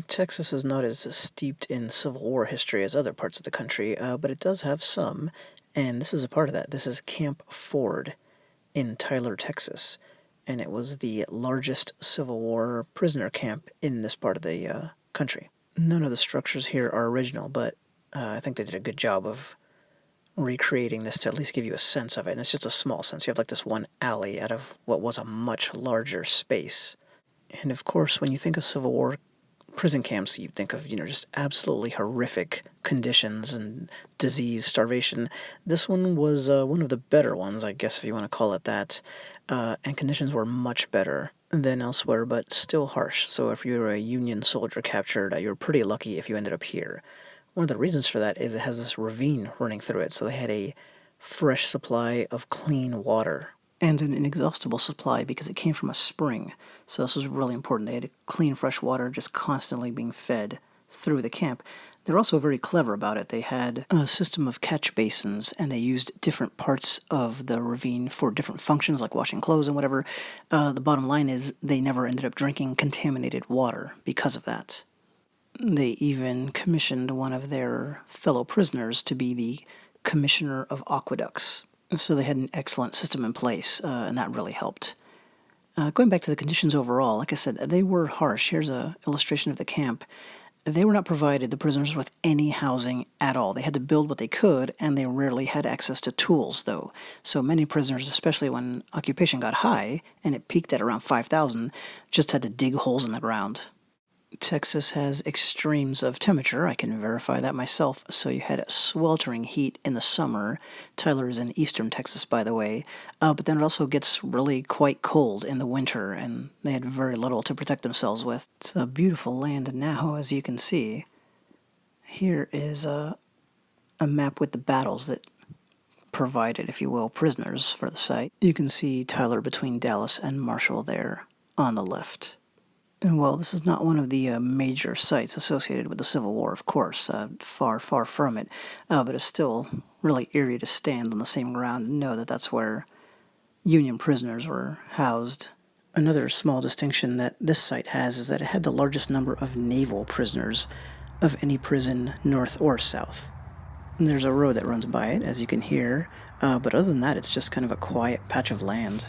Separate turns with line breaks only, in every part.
Texas is not as steeped in Civil War history as other parts of the country, but it does have some, and this is a part of that. This is Camp Ford in Tyler, Texas, and it was the largest Civil War prisoner camp in this part of the country. None of the structures here are original, but I think they did a good job of recreating this to at least give you a sense of it, and it's just a small sense. You have like this one alley out of what was a much larger space. And of course, when you think of Civil War prison camps, you think of, just absolutely horrific conditions and disease, starvation. This one was one of the better ones, I guess, if you want to call it that. And conditions were much better than elsewhere, but still harsh. So if you were a Union soldier captured, you were pretty lucky if you ended up here. One of the reasons for that is it has this ravine running through it, so they had a fresh supply of clean water. And an inexhaustible supply because it came from a spring. So this was really important. They had clean, fresh water just constantly being fed through the camp. They're also very clever about it. They had a system of catch basins, and they used different parts of the ravine for different functions, like washing clothes and whatever. The bottom line is they never ended up drinking contaminated water because of that. They even commissioned one of their fellow prisoners to be the commissioner of aqueducts. So they had an excellent system in place, and that really helped. Going back to the conditions overall, like I said, they were harsh. Here's an illustration of the camp. They were not provided, the prisoners, with any housing at all. They had to build what they could, and they rarely had access to tools, though. So many prisoners, especially when occupation got high, and it peaked at around 5,000, just had to dig holes in the ground. Texas has extremes of temperature. I can verify that myself. So you had sweltering heat in the summer. Tyler is in eastern Texas, by the way. But then it also gets really quite cold in the winter, and they had very little to protect themselves with. It's a beautiful land now, as you can see. Here is a map with the battles that provided, if you will, prisoners for the site. You can see Tyler between Dallas and Marshall there on the left. And well, this is not one of the major sites associated with the Civil War, of course, far, far from it, but it's still really eerie to stand on the same ground and know that that's where Union prisoners were housed. Another small distinction that this site has is that it had the largest number of naval prisoners of any prison, north or south. And there's a road that runs by it, as you can hear, but other than that, it's just kind of a quiet patch of land.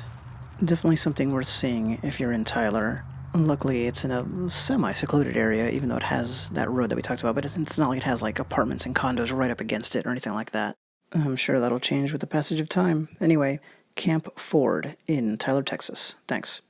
Definitely something worth seeing if you're in Tyler. Luckily, it's in a semi-secluded area, even though it has that road that we talked about, but it's not like it has like apartments and condos right up against it or anything like that. I'm sure that'll change with the passage of time. Anyway, Camp Ford in Tyler, Texas. Thanks.